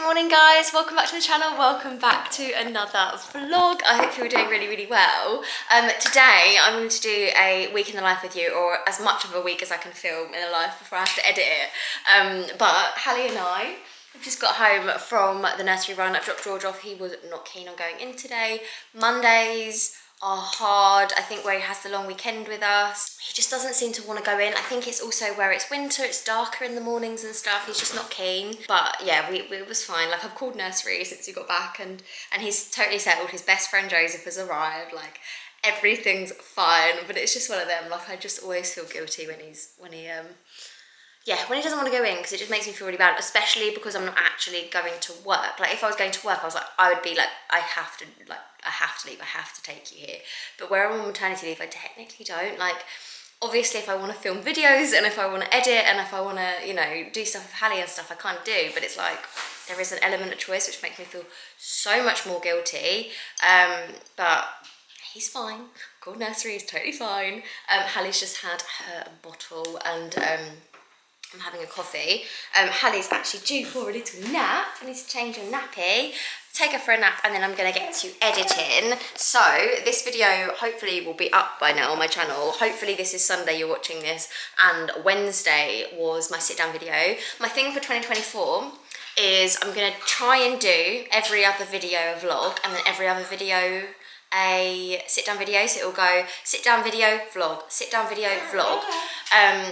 Morning guys, welcome back to the channel, welcome back to another vlog. I hope you're doing really well. Today I'm going to do a week in the life with you, or as much of a week as I can film in a life before I have to edit it. But Hallie and I have just got home from the nursery run. I've dropped George off, he was not keen on going in today. Mondays are hard, I think, where he has the long weekend with us. He just doesn't seem to want to go in. I think it's also where it's winter, it's darker in the mornings and stuff. He's just not keen. But yeah, we was fine. Like, I've called nursery since he got back, and he's totally settled. His best friend Joseph has arrived. Like, everything's fine. But it's just one of them. Like, I just always feel guilty when he doesn't want to go in, because it just makes me feel really bad, especially because I'm not actually going to work. Like, if I was going to work, I would be like, I have to leave, I have to take you here. But where I'm on maternity leave, I technically don't. Like, obviously, if I want to film videos and if I want to edit and if I want to, you know, do stuff with Hallie and stuff, I kind of do. But it's like, there is an element of choice which makes me feel so much more guilty. But he's fine. Called nursery is totally fine. Hallie's just had her bottle, and I'm having a coffee. Hallie's actually due for a little nap. I need to change her nappy, take her for a nap, and then I'm going to get to editing. So this video hopefully will be up by now on my channel. Hopefully this is Sunday you're watching this, and Wednesday was my sit down video. My thing for 2024 is I'm going to try and do every other video a vlog, and then every other video a sit down video. So it'll go sit down video vlog, sit down video vlog,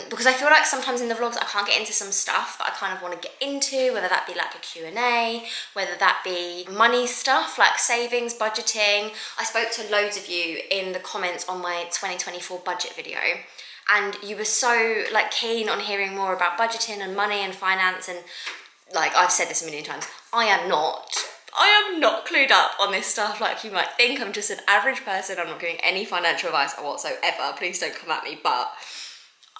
because I feel like sometimes in the vlogs I can't get into some stuff that I kind of want to get into, whether that be like a Q&A, whether that be money stuff like savings, budgeting. I spoke to loads of you in the comments on my 2024 budget video, and you were so like keen on hearing more about budgeting and money and finance, and like I've said this a million times, I am not clued up on this stuff like you might think. I'm just an average person. I'm not giving any financial advice whatsoever. Please don't come at me, but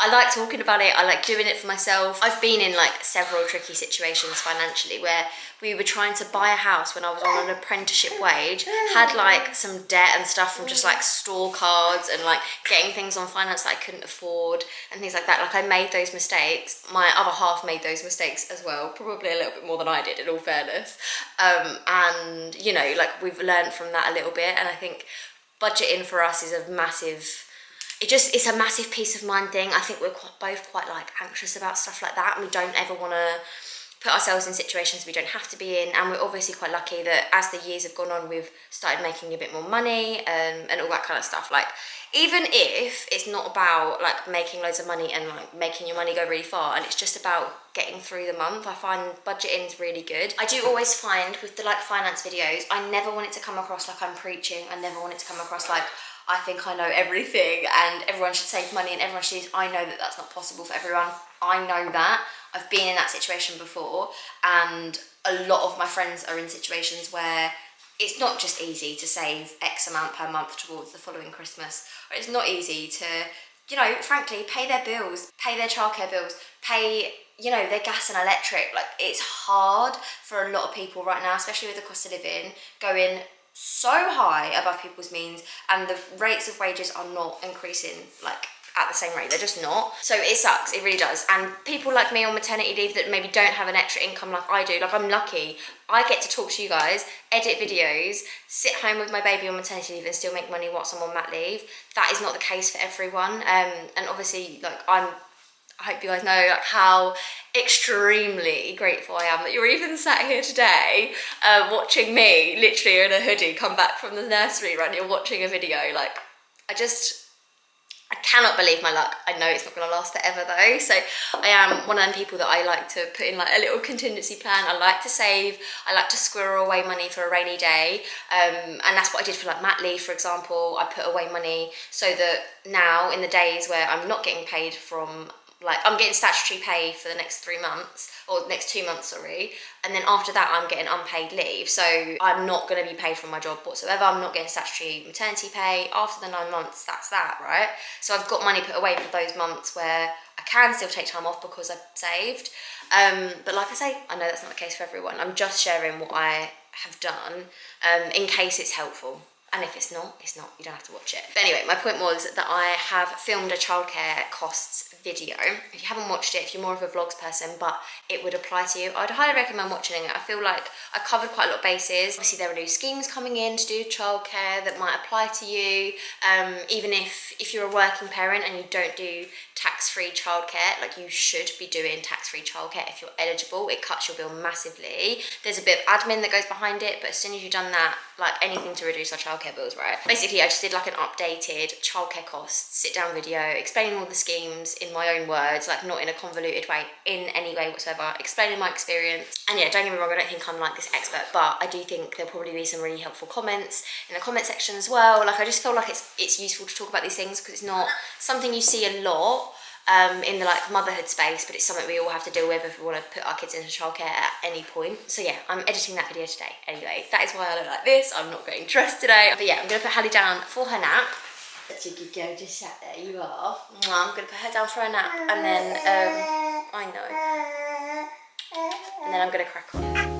I like talking about it. I like doing it for myself. I've been in like several tricky situations financially where we were trying to buy a house when I was on an apprenticeship wage, had like some debt and stuff from just like store cards and like getting things on finance that I couldn't afford and things like that. Like, I made those mistakes. My other half made those mistakes as well, probably a little bit more than I did, in all fairness. And you know, like, we've learned from that a little bit, and I think budgeting for us is a massive, it's a massive peace of mind thing. I think we're both quite like anxious about stuff like that, and we don't ever want to put ourselves in situations we don't have to be in. And we're obviously quite lucky that as the years have gone on, we've started making a bit more money and all that kind of stuff. Like, even if it's not about like making loads of money and like making your money go really far, and it's just about getting through the month, I find budgeting is really good. I do always find with the like finance videos, I never want it to come across like I'm preaching. I never want it to come across like I think I know everything and everyone should save money and everyone should. I know that that's not possible for everyone. I know that. I've been in that situation before, and a lot of my friends are in situations where it's not just easy to save X amount per month towards the following Christmas, or it's not easy to, you know, frankly, pay their bills, pay their childcare bills, pay, you know, their gas and electric. Like, it's hard for a lot of people right now, especially with the cost of living going so high above people's means, and the rates of wages are not increasing like at the same rate. They're just not. So it sucks, it really does. And people like me on maternity leave that maybe don't have an extra income like I do, like I'm lucky. I get to talk to you guys, edit videos, sit home with my baby on maternity leave and still make money whilst I'm on mat leave. That is not the case for everyone. And obviously, like I hope you guys know like how extremely grateful I am that you're even sat here today watching me literally in a hoodie come back from the nursery run. You're watching a video. Like I cannot believe my luck. I know it's not going to last forever though. So I am one of them people that I like to put in like a little contingency plan. I like to save. I like to squirrel away money for a rainy day. And that's what I did for like mat leave, for example. I put away money so that now in the days where I'm not getting paid from, like I'm getting statutory pay for the next 3 months, or next 2 months, sorry. And then after that, I'm getting unpaid leave. So I'm not going to be paid from my job whatsoever. I'm not getting statutory maternity pay. After the 9 months, that's that, right? So I've got money put away for those months where I can still take time off because I've saved. But like I say, I know that's not the case for everyone. I'm just sharing what I have done in case it's helpful. And if it's not, it's not. You don't have to watch it. But anyway, my point was that I have filmed a childcare costs video. If you haven't watched it, if you're more of a vlogs person, but it would apply to you, I'd highly recommend watching it. I feel like I covered quite a lot of bases. Obviously, there are new schemes coming in to do childcare that might apply to you. Even if you're a working parent and you don't do tax-free childcare, like you should be doing tax-free childcare if you're eligible. It cuts your bill massively. There's a bit of admin that goes behind it, but as soon as you've done that, like anything to reduce our childcare bills, right? Basically, I just did like an updated childcare costs sit-down video explaining all the schemes in my own words, like not in a convoluted way, in any way whatsoever, explaining my experience. And yeah, don't get me wrong, I don't think I'm like this expert, but I do think there'll probably be some really helpful comments in the comment section as well. Like I just feel like it's useful to talk about these things because it's not something you see a lot in the like motherhood space, but it's something we all have to deal with if we want to put our kids into childcare at any point. So yeah, I'm editing that video today. Anyway, that is why I look like this. I'm not getting dressed today. But yeah, I'm going to put Hallie down for her nap. That's a good girl, just sat there, you are. I'm going to put her down for her nap and then, I know. And then I'm going to crack on.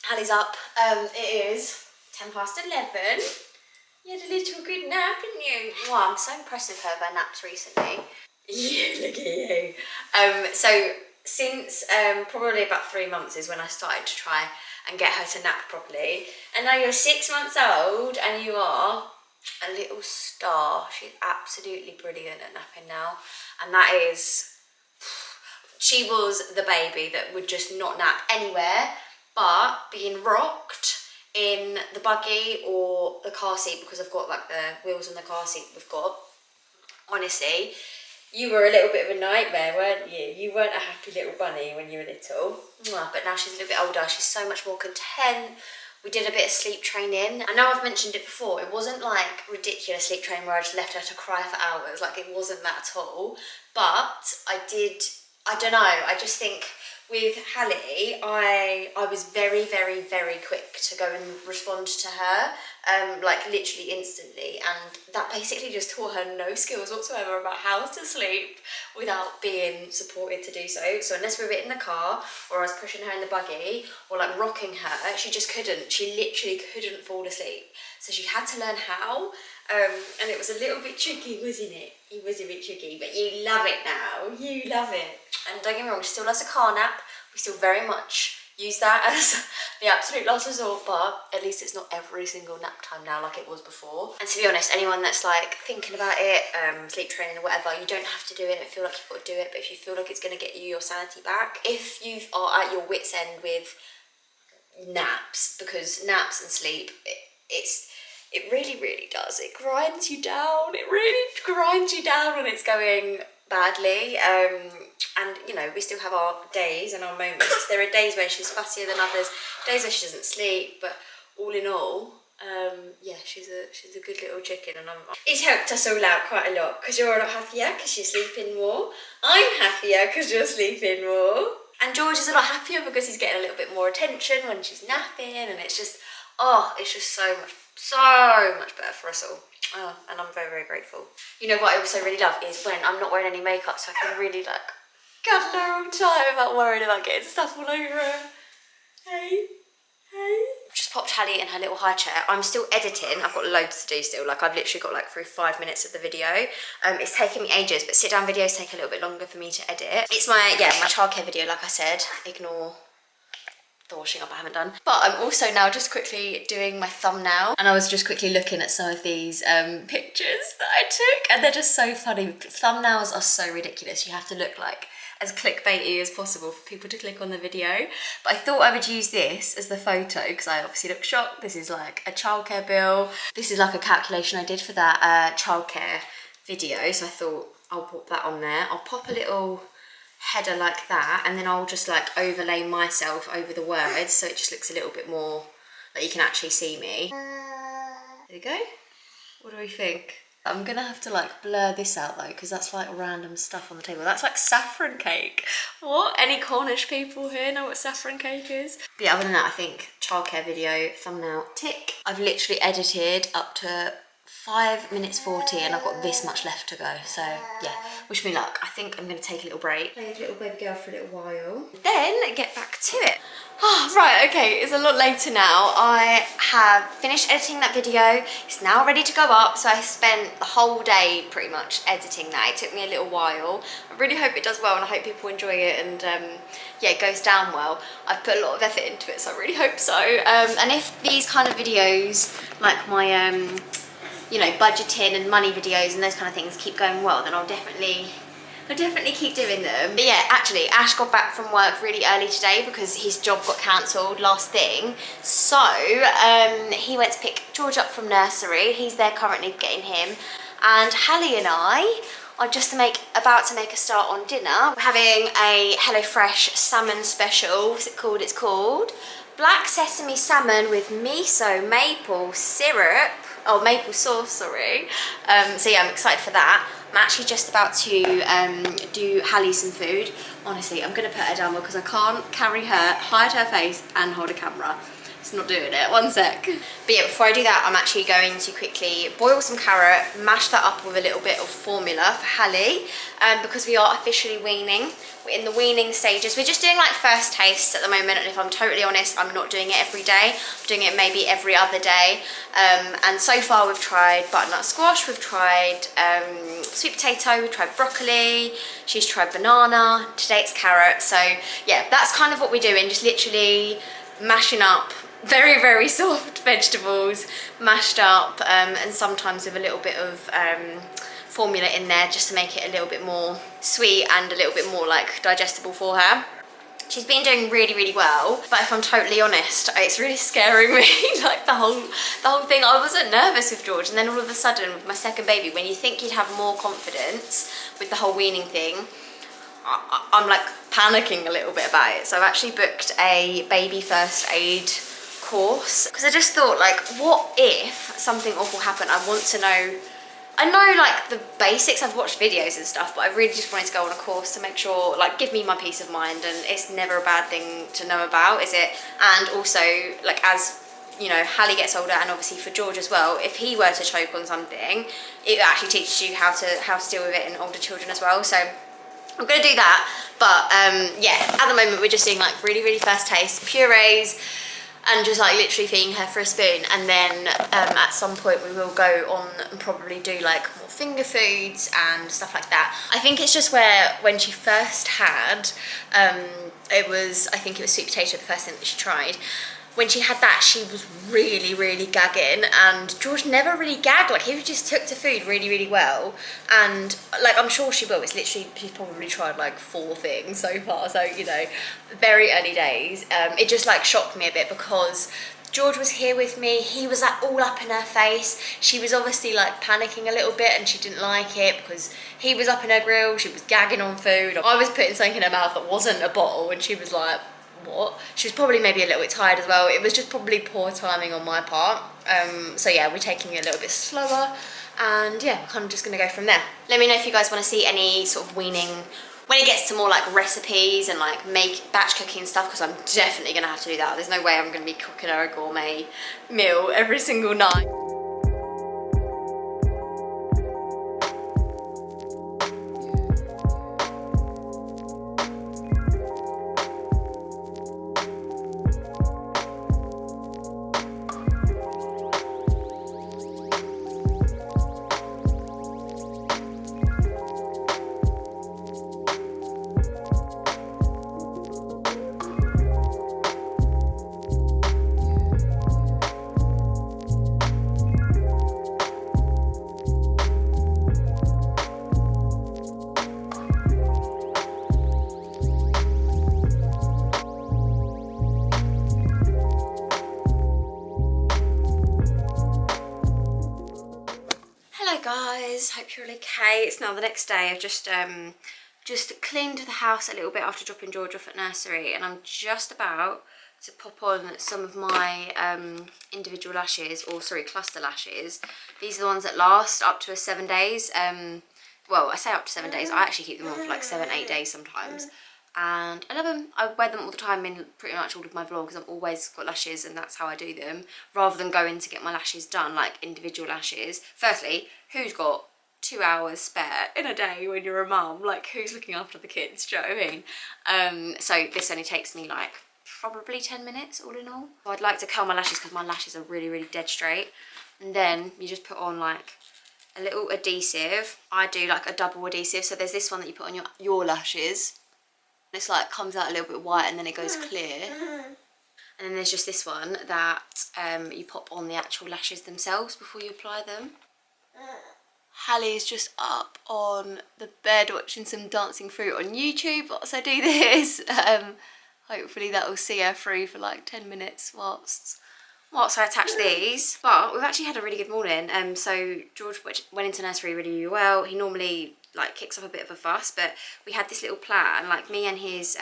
Hallie's up. It is 11:10. You had a little good nap, didn't you? Wow, I'm so impressed with her naps recently. Yeah, look at you. So since probably about 3 months is when I started to try and get her to nap properly. And now you're 6 months old and you are a little star. She's absolutely brilliant at napping now. And that is, she was the baby that would just not nap anywhere but being rocked in the buggy or the car seat, because I've got like the wheels on the car seat we've got. Honestly, you were a little bit of a nightmare, weren't you? You weren't a happy little bunny when you were little. But now she's a little bit older, she's so much more content. We did a bit of sleep training. I know I've mentioned it before, it wasn't like ridiculous sleep training where I just left her to cry for hours, like it wasn't that at all. But I don't know, I just think with Hallie, I was very, very, very quick to go and respond to her, like literally instantly, and that basically just taught her no skills whatsoever about how to sleep without being supported to do so. So unless we were in the car, or I was pushing her in the buggy, or like rocking her, she just couldn't, she literally couldn't fall asleep. So she had to learn how, and it was a little bit tricky, wasn't it? It was a bit tricky, but you love it now, you love it. And don't get me wrong, she still loves a car nap. We still very much use that as the absolute last resort, but at least it's not every single nap time now like it was before. And to be honest, anyone that's like thinking about it, sleep training or whatever, you don't have to do it. I feel like you've got to do it, but if you feel like it's going to get you your sanity back, if you are at your wit's end with naps, because naps and sleep, it really, really does. It grinds you down. It really grinds you down when it's going badly. And you know, we still have our days and our moments. There are days where she's fussier than others, days where she doesn't sleep, but all in all, Yeah, she's a good little chicken, and it's helped us all out quite a lot because you're a lot happier because you're sleeping more. I'm happier because you're sleeping more. And George is a lot happier because he's getting a little bit more attention when she's napping, and it's just, oh, it's just so much better for us all. Oh, and I'm very, very grateful. You know what I also really love is when I'm not wearing any makeup, so I can really like cuddle her all the time without worrying about getting stuff all over her. Hey. Just popped Hallie in her little high chair. I'm still editing. I've got loads to do still. Like I've literally got like through 5 minutes of the video. It's taken me ages, but sit down videos take a little bit longer for me to edit. It's my childcare video, like I said. Ignore the washing up I haven't done. But I'm also now just quickly doing my thumbnail, and I was just quickly looking at some of these pictures that I took, and they're just so funny. Thumbnails are so ridiculous. You have to look like as clickbaity as possible for people to click on the video. But I thought I would use this as the photo because I obviously look shocked. This is like a childcare bill. This is like a calculation I did for that childcare video. So I thought I'll pop that on there. I'll pop a little header like that, and then I'll just like overlay myself over the words so it just looks a little bit more like you can actually see me. There we go. What do we think? I'm gonna have to like blur this out though because that's like random stuff on the table. That's like saffron cake. What? Any Cornish people here know what saffron cake is? But yeah, other than that, I think childcare video, thumbnail, tick. I've literally edited up to 5 minutes 40 and I've got this much left to go. So yeah, wish me luck. I think I'm gonna take a little break. Play with little baby girl for a little while. Then get back to it. Oh, right, okay, it's a lot later now. I have finished editing that video. It's now ready to go up. So I spent the whole day pretty much editing that. It took me a little while. I really hope it does well and I hope people enjoy it and yeah, it goes down well. I've put a lot of effort into it, so I really hope so. And if these kind of videos, like my you know, budgeting and money videos and those kind of things keep going well, then I'll definitely keep doing them. But yeah, actually, Ash got back from work really early today because his job got cancelled last thing. So he went to pick George up from nursery. He's there currently getting him. And Hallie and I are just about to make a start on dinner. We're having a HelloFresh salmon special. What's it called? It's called black sesame salmon with miso maple syrup. Oh, maple sauce, sorry. So yeah, I'm excited for that. I'm actually just about to do Hallie some food. Honestly, I'm gonna put her down because I can't carry her, hide her face and hold a camera. It's not doing it, 1 sec. But yeah, before I do that, I'm actually going to quickly boil some carrot, mash that up with a little bit of formula for Hallie, because we are officially weaning. We're in the weaning stages. We're just doing like first tastes at the moment, and if I'm totally honest, I'm not doing it every day. I'm doing it maybe every other day. And so far we've tried butternut squash, we've tried sweet potato, we've tried broccoli, she's tried banana, today it's carrot. So yeah, that's kind of what we're doing, just literally mashing up very, very soft vegetables, mashed up, and sometimes with a little bit of formula in there just to make it a little bit more sweet and a little bit more like digestible for her. She's been doing really, really well, but if I'm totally honest, it's really scaring me. Like the whole thing. I wasn't nervous with George, and then all of a sudden with my second baby, when you think you'd have more confidence with the whole weaning thing, I'm like panicking a little bit about it. So I've actually booked a baby first aid course because I just thought, like, what if something awful happened? I want to know. I know like the basics, I've watched videos and stuff, but I really just wanted to go on a course to make sure, like, give me my peace of mind, and it's never a bad thing to know about, is it? And also, like, as you know, Hallie gets older, and obviously for George as well, if he were to choke on something, it actually teaches you how to deal with it in older children as well. So I'm gonna do that. But yeah, at the moment we're just doing like really, really first taste purees, and just like literally feeding her for a spoon, and then at some point we will go on and probably do like more finger foods and stuff like that. I think it's just where when she first had, I think it was sweet potato, the first thing that she tried. When she had that, she was really, really gagging, and George never really gagged. Like, he just took to food really, really well, and like, I'm sure she will. It's literally, she's probably tried like 4 things so far, so you know, very early days. It just like shocked me a bit because George was here with me, he was like all up in her face. She was obviously like panicking a little bit and she didn't like it because he was up in her grill, she was gagging on food. I was putting something in her mouth that wasn't a bottle and she was like what. She was probably maybe a little bit tired as well. It was just probably poor timing on my part. So yeah, we're taking it a little bit slower, and yeah, we're kind of just gonna go from there. Let me know if you guys want to see any sort of weaning when it gets to more like recipes and like make batch cooking and stuff, because I'm definitely gonna have to do that. There's no way I'm gonna be cooking her a gourmet meal every single night. Hello guys, hope you're all okay. It's now the next day. I've just cleaned the house a little bit after dropping George off at nursery, and I'm just about to pop on some of my individual lashes, or sorry, cluster lashes. These are the ones that last up to 7 days. Well, I say up to 7 days, I actually keep them on for like 7-8 days sometimes. And I love them. I wear them all the time in pretty much all of my vlogs. I've always got lashes, and that's how I do them, rather than going to get my lashes done, like individual lashes. Firstly, who's got 2 hours spare in a day when you're a mum? Like, who's looking after the kids? Do you know what I mean? So this only takes me like probably 10 minutes all in all. So I'd like to curl my lashes because my lashes are really, really dead straight. And then you just put on like a little adhesive. I do like a double adhesive. So there's this one that you put on your lashes. It's like comes out a little bit white and then it goes clear. And then there's just this one that you pop on the actual lashes themselves before you apply them. Hallie's just up on the bed watching some dancing fruit on YouTube whilst I do this. Hopefully that will see her through for like 10 minutes whilst I attach these. But we've actually had a really good morning. So George went into nursery really, really well. He normally like kicks up a bit of a fuss, but we had this little plan. Like, me and his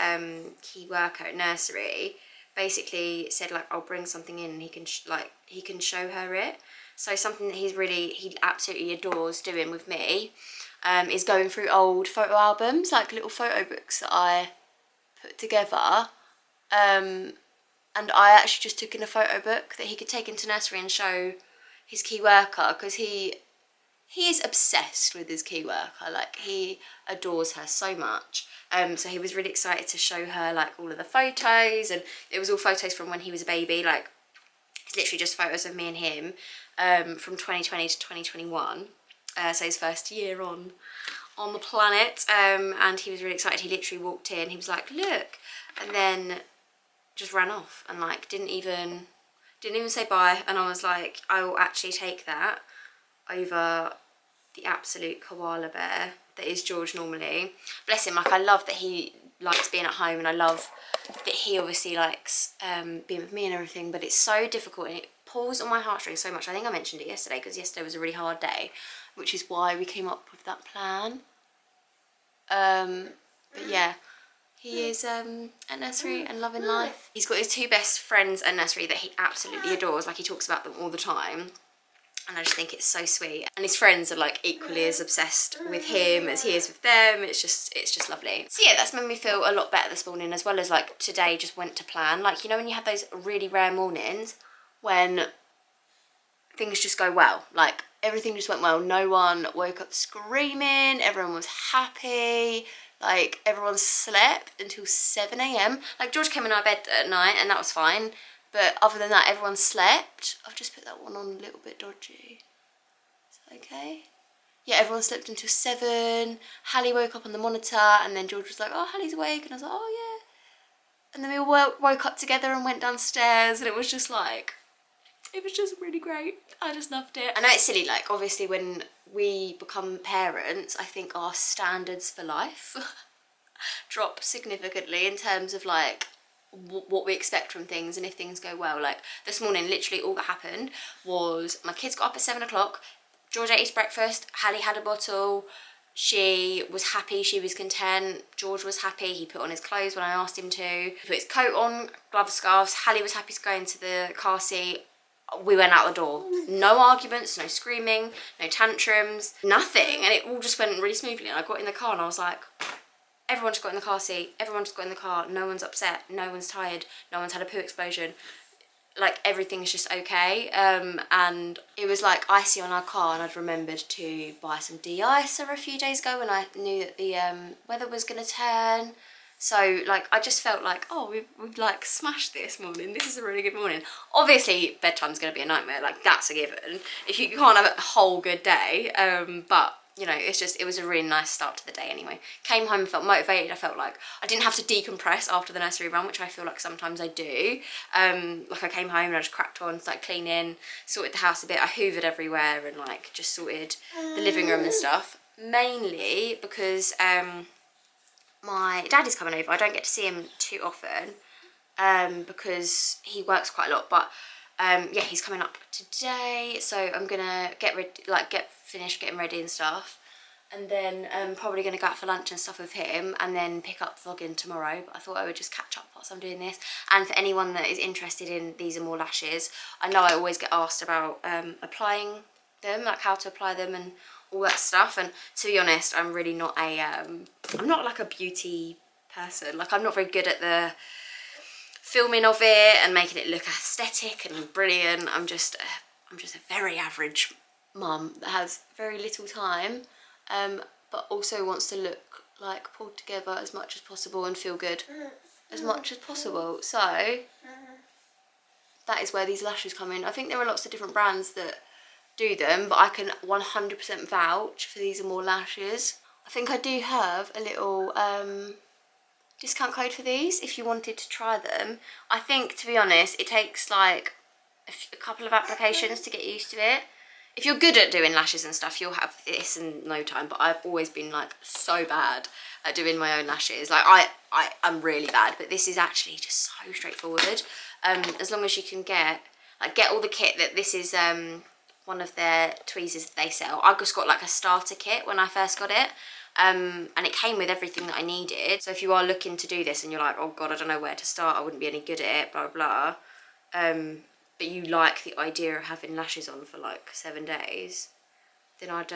key worker at nursery basically said like, I'll bring something in and he can show her it. So something that he absolutely adores doing with me is going through old photo albums, like little photo books that I put together. And I actually just took in a photo book that he could take into nursery and show his key worker, because he is obsessed with his key worker. Like, he adores her so much. So he was really excited to show her like all of the photos, and it was all photos from when he was a baby. Like, it's literally just photos of me and him from 2020 to 2021. So his first year on the planet. And he was really excited. He literally walked in, he was like, look, and then just ran off and like didn't even say bye. And I was like, I will actually take that over the absolute koala bear that is George normally. Bless him. Like, I love that he likes being at home, and I love that he obviously likes being with me and everything, but it's so difficult and it pulls on my heartstrings so much. I think I mentioned it yesterday, because yesterday was a really hard day, which is why we came up with that plan. But yeah, he is at nursery and loving life. He's got his 2 best friends at nursery that he absolutely adores. Like, he talks about them all the time, and I just think it's so sweet. And his friends are like equally as obsessed with him as he is with them. It's just lovely. So yeah, that's made me feel a lot better this morning, as well as like today just went to plan. Like, you know when you have those really rare mornings when things just go well, like everything just went well. No one woke up screaming, everyone was happy. Like, everyone slept until 7 AM. Like, George came in our bed at night and that was fine. But other than that, everyone slept. I've just put that one on a little bit dodgy. Is that okay? Yeah, everyone slept until 7. Hallie woke up on the monitor, and then George was like, oh, Hallie's awake. And I was like, oh, yeah. And then we all woke up together and went downstairs, and it was just like, it was just really great. I just loved it. I know it's silly, like, obviously when we become parents, I think our standards for life drop significantly in terms of like what we expect from things, and if things go well. Like, this morning, literally all that happened was my kids got up at 7 o'clock, George ate his breakfast, Hallie had a bottle, She was happy, she was content. George was happy, he put on his clothes when I asked him to. He put his coat on, gloves, scarves. Hallie was happy to go into the car seat. We went out the door. No arguments, no screaming, no tantrums, nothing. And it all just went really smoothly. And I got in the car and I was like, everyone just got in the car seat, everyone just got in the car, no one's upset, no one's tired, no one's had a poo explosion. Like, everything's just okay. And it was like icy on our car, and I'd remembered to buy some de-icer a few days ago when I knew that the weather was going to turn. So, like, I just felt like, oh, we've like smashed this morning. This is a really good morning. Obviously, bedtime's going to be a nightmare. Like, that's a given. If you can't have a whole good day. But, you know, it was a really nice start to the day anyway. Came home and felt motivated. I felt like I didn't have to decompress after the nursery run, which I feel like sometimes I do. Like, I came home and I just cracked on, started cleaning, sorted the house a bit. I hoovered everywhere and, like, just sorted the living room and stuff. Mainly because my dad is coming over. I don't get to see him too often because he works quite a lot. But yeah, he's coming up today, so I'm gonna get finished getting ready and stuff, and then probably gonna go out for lunch and stuff with him, and then pick up vlogging tomorrow. But I thought I would just catch up whilst I'm doing this. And for anyone that is interested in These Are More lashes, I know I always get asked about applying them, like how to apply them and all that stuff. And to be honest, I'm really not a I'm not like a beauty person. Like, I'm not very good at the filming of it and making it look aesthetic and brilliant. I'm just a very average mum that has very little time, but also wants to look like pulled together as much as possible and feel good as much as possible. So that is where these lashes come in. I think there are lots of different brands that do them, but I can 100% vouch for These Are More lashes. I think I do have a little discount code for these if you wanted to try them. I think, to be honest, it takes like a couple of applications to get used to it. If you're good at doing lashes and stuff, you'll have this in no time, but I've always been like so bad at doing my own lashes. Like, I'm really bad, but this is actually just so straightforward. As long as you can get all the kit. That this is one of their tweezers that they sell. I just got like a starter kit when I first got it. And it came with everything that I needed. So if you are looking to do this and you're like, oh god, I don't know where to start, I wouldn't be any good at it, blah blah, but you like the idea of having lashes on for like 7 days, then I'd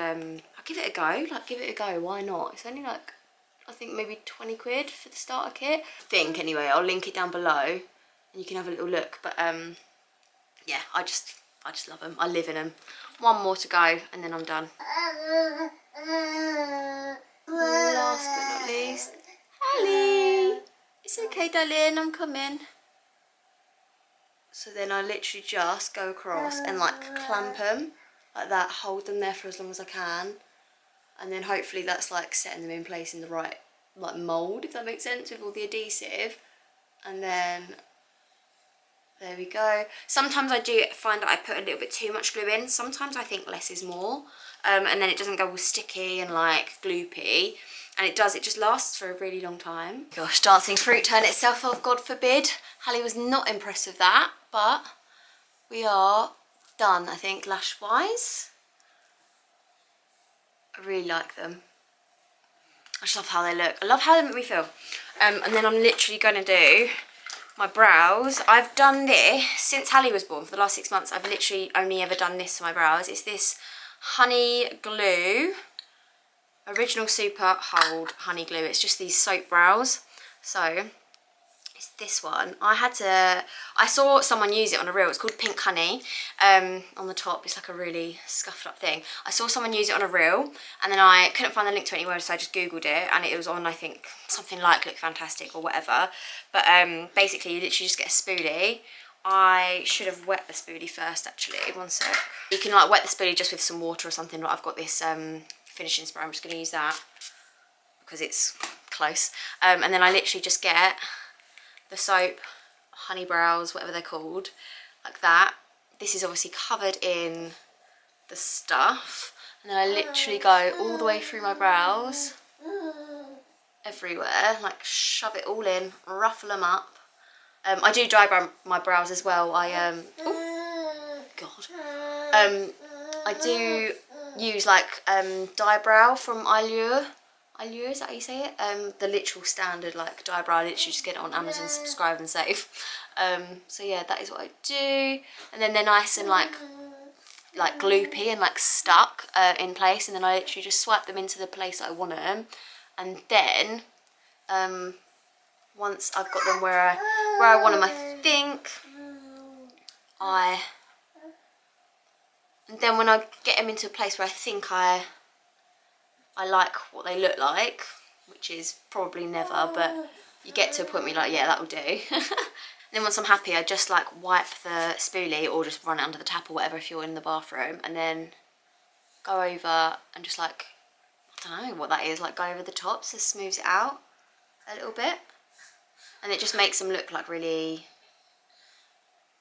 give it a go. Like, give it a go, why not? It's only like, I think maybe 20 quid for the starter kit. Anyway, I'll link it down below and you can have a little look. But yeah, I just love them. I live in them. One more to go and then I'm done. Last but not least, Hallie. It's okay, darling, I'm coming. So then I literally just go across and like clamp them like that, hold them there for as long as I can, and then hopefully that's like setting them in place in the right like mould, if that makes sense, with all the adhesive. And then there we go. Sometimes I do find that I put a little bit too much glue in. Sometimes I think less is more, and then it doesn't go all sticky and like gloopy. And it just lasts for a really long time. Gosh, dancing fruit turned itself off, God forbid. Hallie was not impressed with that, but we are done, I think, lash-wise. I really like them. I just love how they look. I love how they make me feel. And then I'm literally going to do my brows. I've done this since Hallie was born. For the last 6 months, I've literally only ever done this to my brows. It's this honey glue. Original Super Hold Honey Glue. It's just these soap brows. So it's this one. I saw someone use it on a reel. It's called Pink Honey. On the top, it's like a really scuffed up thing. I saw someone use it on a reel, and then I couldn't find the link to it anywhere, so I just googled it, and it was on, I think, something like Look Fantastic or whatever. But basically, you literally just get a spoolie. I should have wet the spoolie first, actually. One sec. You can like wet the spoolie just with some water or something, but I've got this finishing spray. I'm just going to use that because it's close. And then I literally just get the soap, honey brows, whatever they're called, like that. This is obviously covered in the stuff, and then I literally go all the way through my brows, everywhere, like shove it all in, ruffle them up. I do dry brown my brows as well. I do use like dye brow from Allure. Allure, is that how you say it? The literal standard like dye brow. I literally just get it on Amazon, subscribe and save. So yeah, that is what I do. And then they're nice and like gloopy and like stuck in place, and then I literally just swipe them into the place I want them, and then once I've got them where I want them, I think and then when I get them into a place where I think I like what they look like, which is probably never, but you get to a point where you're like, yeah, that'll do. Then once I'm happy, I just like wipe the spoolie or just run it under the tap or whatever if you're in the bathroom, and then go over and just like, I don't know what that is, like go over the top, so smooths it out a little bit. And it just makes them look like really,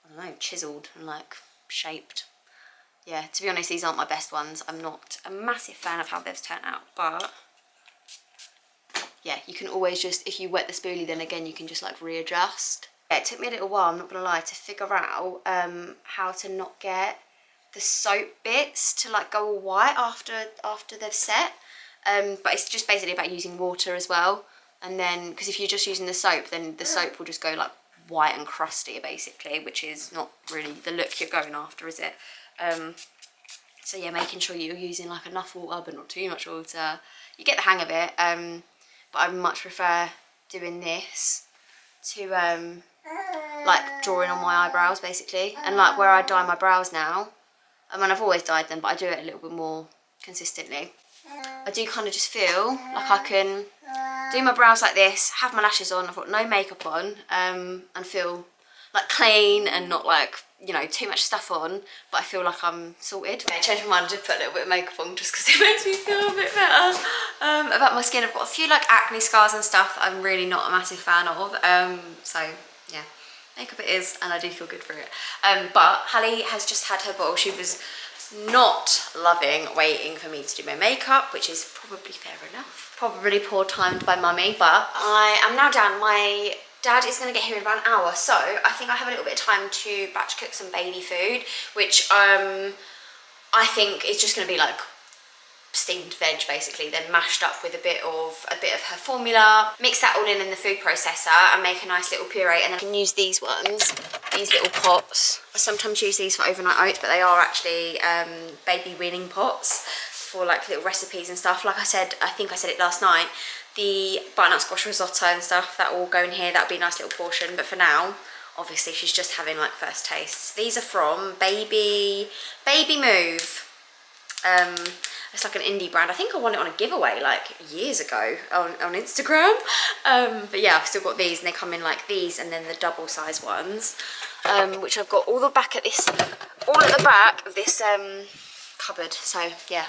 I don't know, chiseled and like shaped. Yeah, to be honest, these aren't my best ones. I'm not a massive fan of how they've turned out, but yeah, you can always just, if you wet the spoolie, then again, you can just like readjust. Yeah, it took me a little while, I'm not gonna lie, to figure out how to not get the soap bits to like go all white after they've set. But it's just basically about using water as well. And then, because if you're just using the soap, then the soap will just go like white and crusty basically, which is not really the look you're going after, is it? So yeah, making sure you're using like enough water but not too much water. You get the hang of it, but I much prefer doing this to like drawing on my eyebrows basically. And like where I dye my brows now, I mean I've always dyed them, but I do it a little bit more consistently. I do kind of just feel like I can do my brows like this, have my lashes on, I've got no makeup on, and feel like clean and not like, you know, too much stuff on, but I feel like I'm sorted. I changed my mind and just put a little bit of makeup on just because it makes me feel a bit better. About my skin, I've got a few like acne scars and stuff that I'm really not a massive fan of, so yeah, makeup it is, and I do feel good for it. But Hallie has just had her bottle. She was not loving waiting for me to do my makeup, which is probably fair enough. Probably poor timed by mummy, but I am now down. My dad is going to get here in about an hour, so I think I have a little bit of time to batch cook some baby food, which I think is just going to be like steamed veg basically, then mashed up with a bit of her formula. Mix that all in the food processor and make a nice little puree, and then I can use these ones, these little pots. I sometimes use these for overnight oats, but they are actually baby weaning pots for like little recipes and stuff. Like I said, I think I said it last night, the butternut squash risotto and stuff, that will go in here. That'll be a nice little portion, but for now, obviously she's just having like first tastes. These are from Baby Move. It's like an indie brand. I think I won it on a giveaway like years ago on Instagram. But yeah, I've still got these, and they come in like these and then the double size ones, which I've got all at the back of this cupboard. So yeah,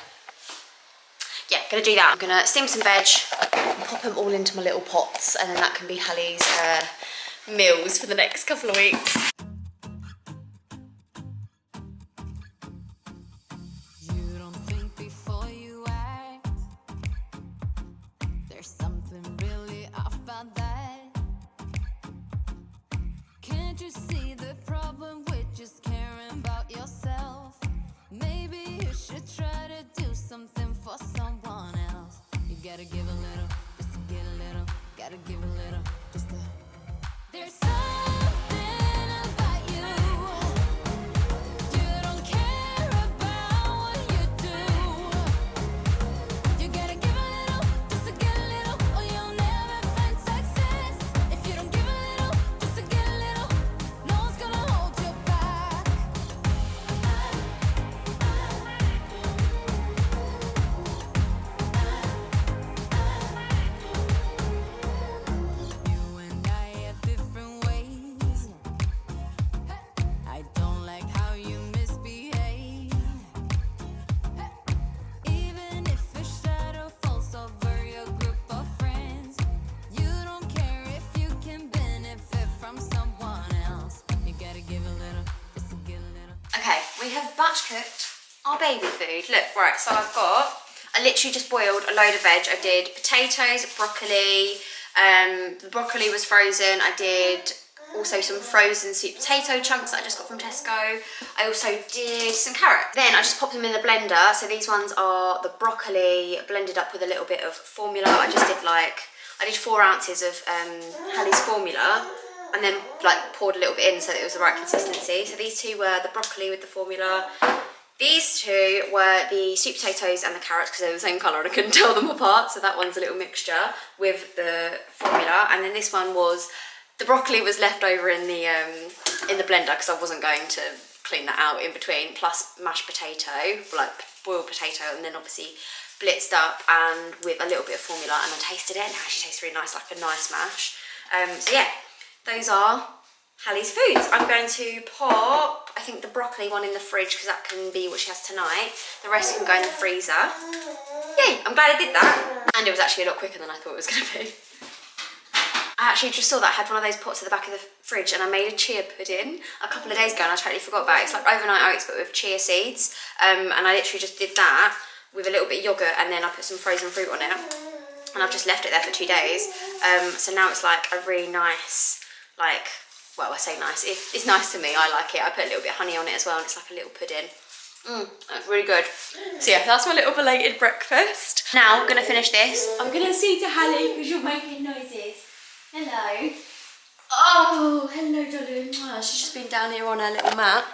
gonna do that. I'm gonna steam some veg and pop them all into my little pots, and then that can be Hallie's meals for the next couple of weeks. Gotta give a little, just to get a little. Gotta give a little, just to. There's something about you. You don't care about what you do. You gotta give a little, just to get a little, or you'll never find success. If you don't give a little, just to get a little, no one's gonna hold you back. Okay, we have batch cooked our baby food. Look, right, so I literally just boiled a load of veg. I did potatoes, broccoli, the broccoli was frozen. I did Also some frozen sweet potato chunks that I just got from Tesco. I also did some carrots. Then I just popped them in the blender. So these ones are the broccoli blended up with a little bit of formula. I did 4 ounces of Hallie's formula and then like poured a little bit in so that it was the right consistency. So these two were the broccoli with the formula. These two were the sweet potatoes and the carrots because they were the same colour and I couldn't tell them apart. So that one's a little mixture with the formula. And then this one was, the broccoli was left over in the blender because I wasn't going to clean that out in between, plus mashed potato, like boiled potato, and then obviously blitzed up and with a little bit of formula, and I tasted it and it actually tastes really nice, like a nice mash. So yeah, those are Hallie's foods. I'm going to pop, I think, the broccoli one in the fridge because that can be what she has tonight. The rest can go in the freezer. Yay, I'm glad I did that. And it was actually a lot quicker than I thought it was going to be. I actually just saw that I had one of those pots at the back of the fridge and I made a chia pudding a couple of days ago and I totally forgot about it. It's like overnight oats but with chia seeds. And I literally just did that with a little bit of yoghurt and then I put some frozen fruit on it. And I've just left it there for 2 days. So now it's like a really nice, like, well, I say nice, it's nice to me, I like it. I put a little bit of honey on it as well and it's like a little pudding. That's really good. So yeah, that's my little belated breakfast. Now I'm gonna finish this. I'm gonna see to Hallie because you're making noises. Hello. Oh, hello darling. Oh, she's just been down here on her little mat.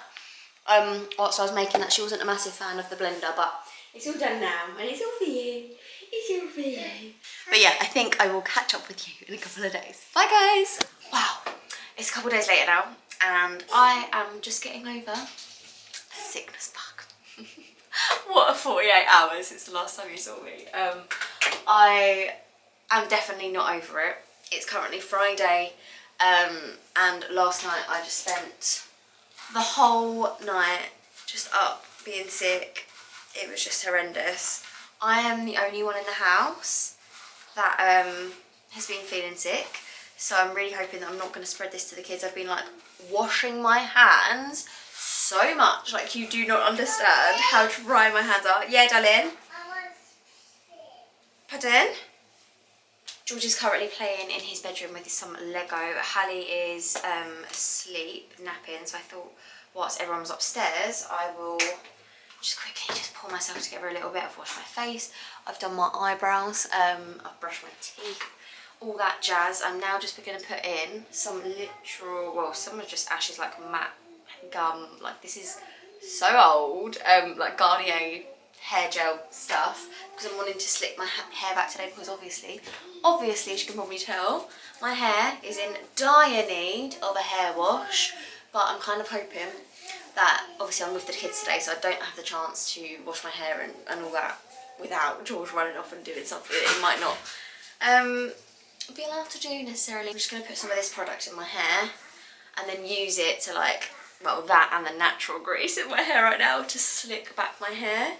Whilst I was making that, she wasn't a massive fan of the blender, but it's all done now and it's all for you. It's all for you. But yeah, I think I will catch up with you in a couple of days. Bye guys. Wow, it's a couple of days later now and I am just getting over a sickness bug. What a 48 hours since the last time you saw me. I am definitely not over it. It's currently Friday and last night I just spent the whole night just up being sick. It was just horrendous. I am the only one in the house that has been feeling sick, so I'm really hoping that I'm not going to spread this to the kids. I've been like washing my hands so much, like you do not understand how dry my hands are. Yeah, darling? Pardon? George is currently playing in his bedroom with some Lego. Hallie is asleep, napping, so I thought whilst everyone was upstairs, I will just quickly just pull myself together a little bit. I've washed my face, I've done my eyebrows, I've brushed my teeth, all that jazz. I'm now just going to put in some literal, well, some are just Ash's like matte gum, like this is so old, like Garnier hair gel stuff, because I'm wanting to slick my hair back today because obviously as you can probably tell, my hair is in dire need of a hair wash, but I'm kind of hoping that, obviously I'm with the kids today so I don't have the chance to wash my hair and all that without George running off and doing something that he might not be allowed to do necessarily. I'm just going to put some of this product in my hair and then use it to like, well, that and the natural grease in my hair right now to slick back my hair.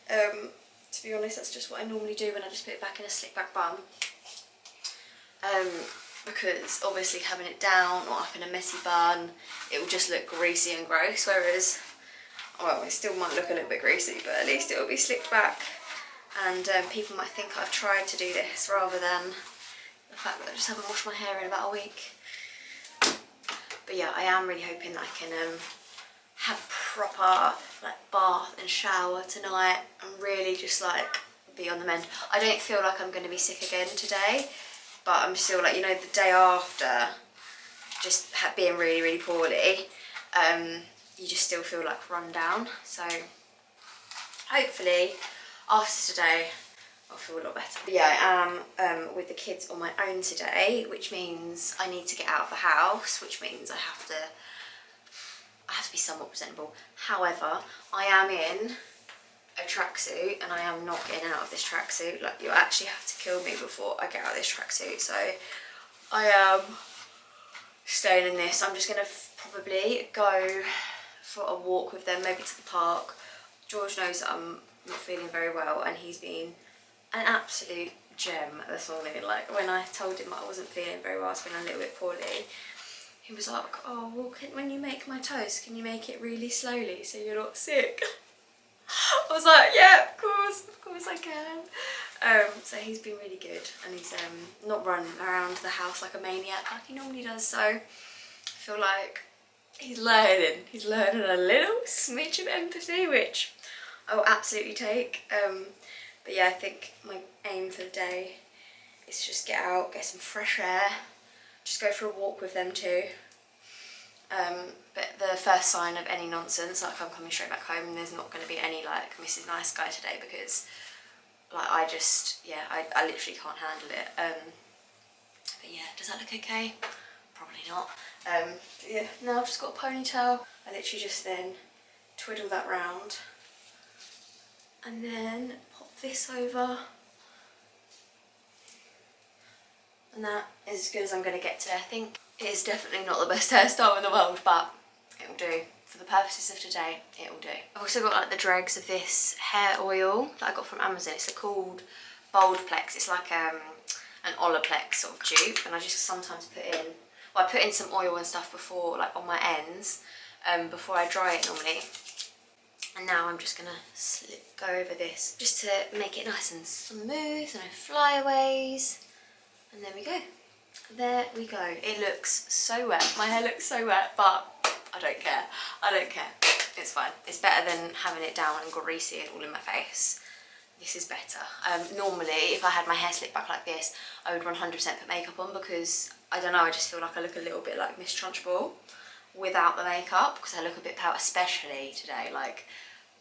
To be honest, that's just what I normally do when I just put it back in a slick back bun. Because obviously having it down or up in a messy bun, it will just look greasy and gross, whereas, well, it still might look a little bit greasy, but at least it will be slicked back. And people might think I've tried to do this rather than the fact that I just haven't washed my hair in about a week. But yeah, I am really hoping that I can have a proper like bath and shower tonight and really just like be on the mend. I don't feel like I'm going to be sick again today, but I'm still like, you know, the day after just being really, really poorly, you just still feel like run down. So hopefully after today I'll feel a lot better. But yeah, I am with the kids on my own today, which means I need to get out of the house, which means I have to be somewhat presentable. However, I am in a tracksuit and I am not getting out of this tracksuit. Like, you actually have to kill me before I get out of this tracksuit. So I am staying in this. I'm just going to probably go for a walk with them, maybe to the park. George knows that I'm not feeling very well and he's been an absolute gem this morning. Like, when I told him I wasn't feeling very well, I was feeling a little bit poorly, he was like, oh, well, when you make my toast, can you make it really slowly so you're not sick? I was like, yeah, of course I can. So he's been really good and he's not run around the house like a maniac like he normally does, so feel like he's learning a little smidge of empathy, which I will absolutely take. But yeah, I think my aim for the day is to just get out, get some fresh air, just go for a walk with them too. But the first sign of any nonsense, like I'm coming straight back home and there's not going to be any like Mrs. Nice Guy today, because like I literally can't handle it. But yeah, does that look okay? Probably not. Yeah, now I've just got a ponytail. I literally just then twiddle that round and then pop this over. And that is as good as I'm going to get today, I think. It is definitely not the best hairstyle in the world, but it'll do. For the purposes of today, it'll do. I've also got like the dregs of this hair oil that I got from Amazon. It's called Boldplex. It's like an Olaplex sort of dupe, and I just sometimes put in, well, I put in some oil and stuff before, like on my ends, before I dry it normally. And now I'm just gonna go over this just to make it nice and smooth, no flyaways. And there we go. There we go. It looks so wet. My hair looks so wet, but I don't care. I don't care. It's fine. It's better than having it down and greasy and all in my face. This is better. Normally, if I had my hair slicked back like this, I would 100% put makeup on, because, I don't know, I just feel like I look a little bit like Miss Trunchbull without the makeup, because I look a bit pale, especially today. Like,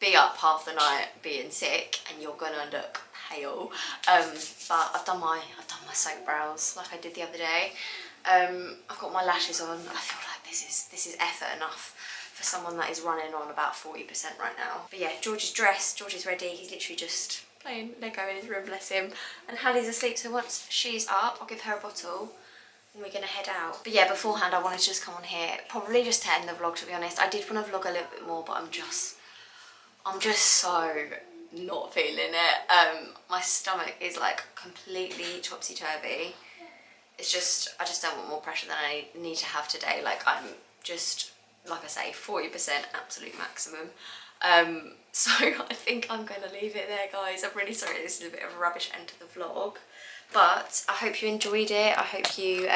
be up half the night being sick and you're gonna look pale. But I've done my soap brows like I did the other day. I've got my lashes on. I feel like this is effort enough for someone that is running on about 40% right now. But yeah, George is dressed, George is ready. He's literally just playing Lego in his room, bless him. And Hallie's asleep, so once she's up, I'll give her a bottle and we're gonna head out. But yeah, beforehand I wanted to just come on here, probably just to end the vlog, to be honest. I did want to vlog a little bit more, but I'm just so not feeling it. My stomach is like completely topsy-turvy. It's just, I just don't want more pressure than I need to have today. Like, I'm just, like I say, 40% absolute maximum. So I think I'm going to leave it there, guys. I'm really sorry this is a bit of a rubbish end to the vlog, but I hope you enjoyed it. I hope you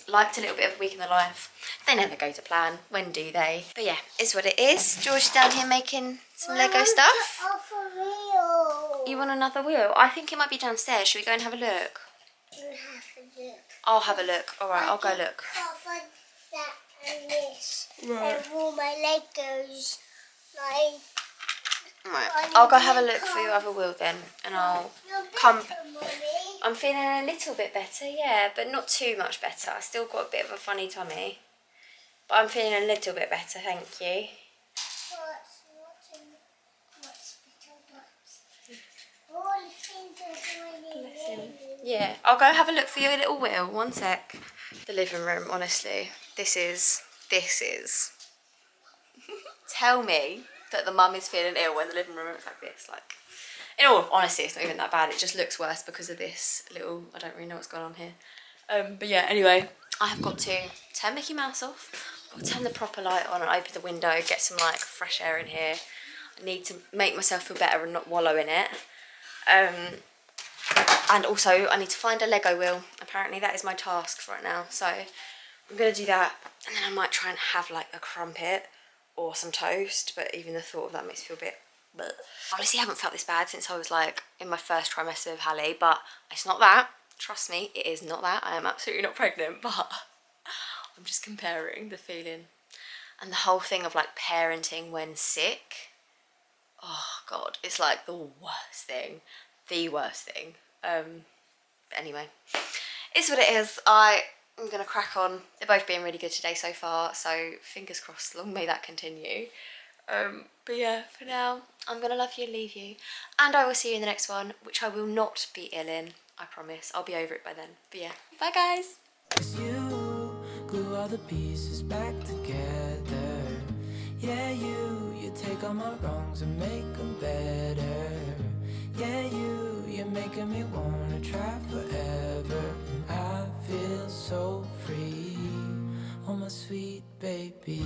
liked a little bit of a week in the life. They never go to plan, when do they? But yeah, it's what it is. George's down here making some Lego stuff. You want another wheel? I think it might be downstairs. Should we go and have a look? You have a look. I'll have a look. Alright, I'll go look. Cover that and this. Right. And all my Legos. Like, Right, I'll go have a look for your other wheel then, and I'll come. Mommy. I'm feeling a little bit better, yeah, but not too much better. I still got a bit of a funny tummy, but I'm feeling a little bit better, thank you. Yeah, I'll go have a look for your little wheel. One sec. The living room, honestly, this is. Tell me that the mum is feeling ill when the living room looks like this. Like, in all honesty, it's not even that bad. It just looks worse because of this little, I don't really know what's going on here. But yeah, anyway, I have got to turn Mickey Mouse off. I've got to turn the proper light on and open the window, get some like fresh air in here. I need to make myself feel better and not wallow in it. And also I need to find a Lego wheel. Apparently that is my task right now. So I'm going to do that, and then I might try and have like a crumpet or some toast, but even the thought of that makes me feel a bit bleh. Honestly, I haven't felt this bad since I was like in my first trimester with Hallie, but it's not that. Trust me, it is not that. I am absolutely not pregnant, but I'm just comparing the feeling and the whole thing of like parenting when sick. Oh God, it's like the worst thing. But anyway, it's what it is. I'm gonna crack on. They're both being really good today so far, so fingers crossed, long may that continue. But yeah, for now, I'm gonna love you and leave you, and I will see you in the next one, which I will not be ill in, I promise. I'll be over it by then. But yeah, bye guys. 'Cause you glue all the pieces back together. Yeah, you take all my wrongs and make them better. Yeah, you're making me wanna try forever. And I feel so free, oh my sweet baby.